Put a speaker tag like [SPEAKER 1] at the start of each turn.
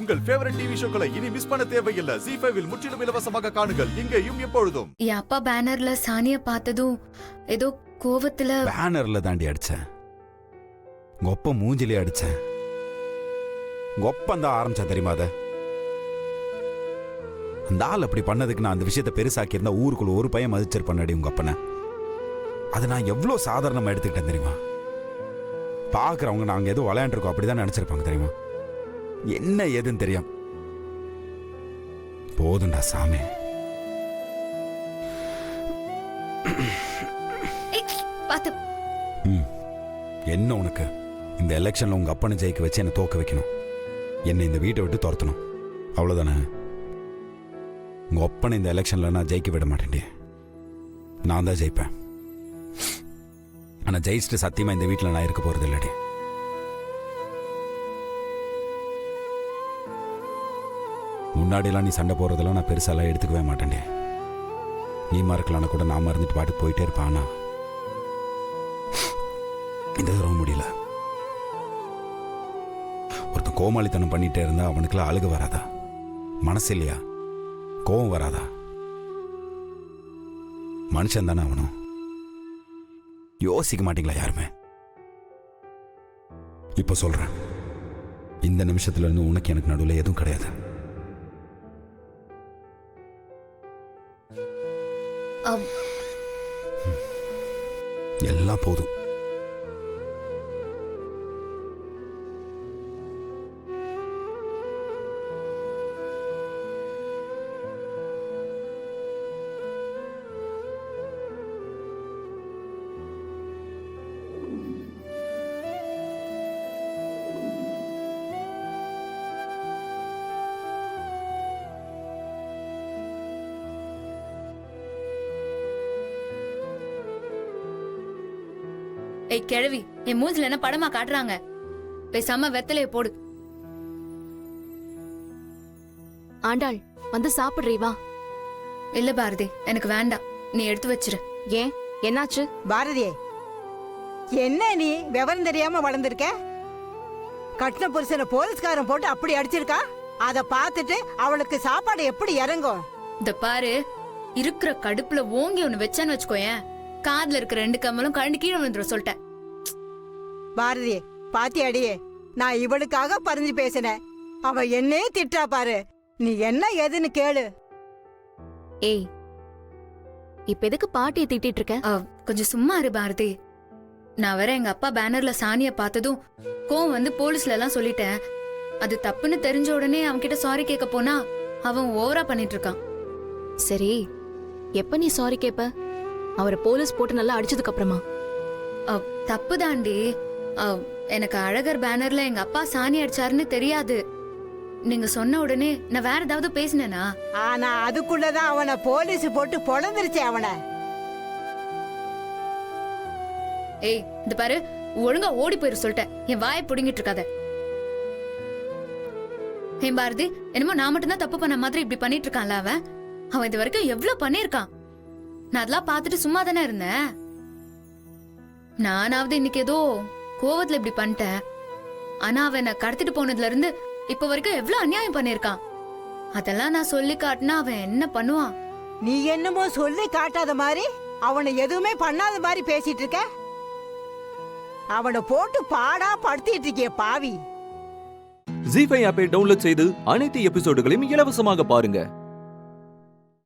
[SPEAKER 1] உங்கள் favourite TV ஷோக்களை இனி miss பண்ண தேவையில்லை. ZEE5 இல் முற்றிலும் இலவசமாக காணுங்கள், இங்கேயும் எப்பொழுதும்.
[SPEAKER 2] என் அப்பா பேனர்ல சானிய பார்த்ததும் ஏதோ கோவத்துல
[SPEAKER 3] பேனர்ல தாண்டி அடிச்சேன். கொப்ப மூஞ்சிலே அடிச்சேன். கொப்பந்தான் ஆரம்பிச்சா தெரியுமா? அத அந்த ஆள் அப்படி பண்ணதுக்கு நான் அந்த விஷயத்த பெருசாக்கி இருந்தா ஊருக்குள்ள ஒரு பையன் மதிச்சிருப்பேன் உங்க அப்பனை. அதை நான் எவ்வளோ சாதாரணமா எடுத்துக்கிட்டேன் தெரியுமா? பாக்குறவங்க நாங்க ஏதோ விளையாண்டுருக்கோம் அப்படிதான் நினைச்சிருப்பாங்க தெரியுமா? என்ன ஏதுன்னு தெரியும். போதுண்டா சாமி.
[SPEAKER 2] பாத்து
[SPEAKER 3] என்ன உனக்கு? இந்த எலெக்ஷன்ல உங்க அப்பனை ஜெயிக்க வச்சு என்ன தோக்க வைக்கணும், என்னை இந்த வீட்டை விட்டு துரத்தணும், அவ்வளவுதானே? உங்க அப்பனை இந்த எலெக்ஷன்ல நான் ஜெயிக்க விட மாட்டேன். நான் தான் ஜெயிப்பேன். ஆனா ஜெயிச்சுட்டு சத்தியமா இந்த வீட்டில் நான் இருக்க போறது இல்லடி. முன்னாடிலாம் நீ சண்டை போறதெல்லாம் நான் பெருசாலாம் எடுத்துக்கவே மாட்டேன்டே. நீ மறக்கலான கூட நான் மறந்துட்டு பாட்டுக்கு போயிட்டே இருப்பானா? இந்த தடவை முடியல. ஒருத்தன் கோமாளித்தனம் பண்ணிட்டே இருந்தா அவனுக்குலாம் அழுக வராதா? மனசு இல்லையா? கோபம் வராதா? மனுஷன் தானே அவனும். யோசிக்க மாட்டீங்களா யாருமே? இப்ப சொல்றேன், இந்த நிமிஷத்துல இருந்து உனக்கு எனக்கு நடுவில் எதுவும் கிடையாது. எல்லாம் போதும்.
[SPEAKER 2] ஏய் கிழவி, என் மூஞ்சில என்ன படமா காட்டுறாங்க? பேசாம வெத்தலைய போடு.
[SPEAKER 4] ஆண்டாள், வந்து சாப்பிடுறீ வா.
[SPEAKER 2] இல்ல பாரதி, எனக்கு வேண்டாம், நீ எடுத்து வச்சிரு.
[SPEAKER 4] ஏன், என்னாச்சு?
[SPEAKER 5] பாரதியே, என்ன நீ விவரம் தெரியாம வளர்ந்துருக்க? கட்டின புருஷனை போலீஸ்காரன் போட்டு அப்படி அடிச்சிருக்கா. அத பார்த்துட்டு அவளுக்கு சாப்பாடு எப்படி இறங்கும்?
[SPEAKER 2] இந்த பாரு, இருக்கிற கடுப்புல ஓங்கி ஒண்ணு வச்சான்னு வச்சுக்கோயேன், காதுல இருக்கிற 2 கம்மலும் கழண்டு கீழே வந்துடும் சொல்லிட்டேன்.
[SPEAKER 5] பாரதியே, பாத்தியாடியே, நான் இவளுக்காக பறிஞ்சு பேசினேன். அவ என்னே திட்டா பாரு. நீ என்ன ஏதுன்னு கேளு.
[SPEAKER 4] ஏய், இப்ப எதுக்கு பாட்டியை திட்டிட்டு இருக்க?
[SPEAKER 2] கொஞ்சம் சும்மா இரு பாரதி. நான் வேற எங்க அப்பா பேனர்ல சாணிய பார்த்ததும் கோவம் வந்து போலீஸ்ல எல்லாம் சொல்லிட்டேன். அது தப்புன்னு தெரிஞ்ச உடனே அவன்கிட்ட சாரி கேட்க போனா அவன் ஓவரா பண்ணிட்டு இருக்கான்.
[SPEAKER 4] சரி, எப்ப நீ சாரி கேப்ப? அவரை போலீஸ் போட்டு நல்லா அடிச்சதுக்கு அப்புறமா?
[SPEAKER 2] தப்பு தாண்டி. எனக்கு அழகர் பேனர்ல எங்க அப்பா சாணி அடிச்சாருன்னு தெரியாது. நீங்க சொன்ன உடனே நான் வேற ஏதாவது பேசினேனா?
[SPEAKER 5] ஆனா அதுக்குள்ளதான் அவனை போலீஸ் போட்டு பொழந்துருச்சு அவனை.
[SPEAKER 2] ஏய், இந்த பாரு, ஒழுங்கா ஓடி போயிரு சொல்லிட்டேன். என் வாயை புடுங்கிட்டு இருக்காத. ஏன் பாரதி, என்னமோ நான் மட்டும்தான் தப்பு பண்ண மாதிரி இப்படி பண்ணிட்டு இருக்கான்ல அவன். அவன் இது வரைக்கும் எவ்வளவு பண்ணிருக்கான். நான் அதெல்லாம் பார்த்துட்டு சும்மா தானே இருந்தேன். நானாவது இன்னைக்கு ஏதோ கோவத்துல இப்படி பண்ணிட்டேன். ஆனா அவன் என்ன கடத்திட்டு போனதுல இருந்து இப்ப வரைக்கும் எவ்வளவு அநியாயம் பண்ணிருக்கான். அதெல்லாம் நான் சொல்லி காட்டினா அவன் என்ன பண்ணுவான்?
[SPEAKER 5] நீ என்னமோ சொல்லி காட்டாத மாதிரி, அவனை எதுவுமே பண்ணாத மாதிரி பேசிட்டு இருக்க. அவனை போட்டு பாடா படுத்திட்டு இருக்கிய பாவி.
[SPEAKER 6] ZEE5 ஆப்பை டவுன்லோட் செய்து அனைத்து எபிசோடுகளையும் இலவசமாக பாருங்க.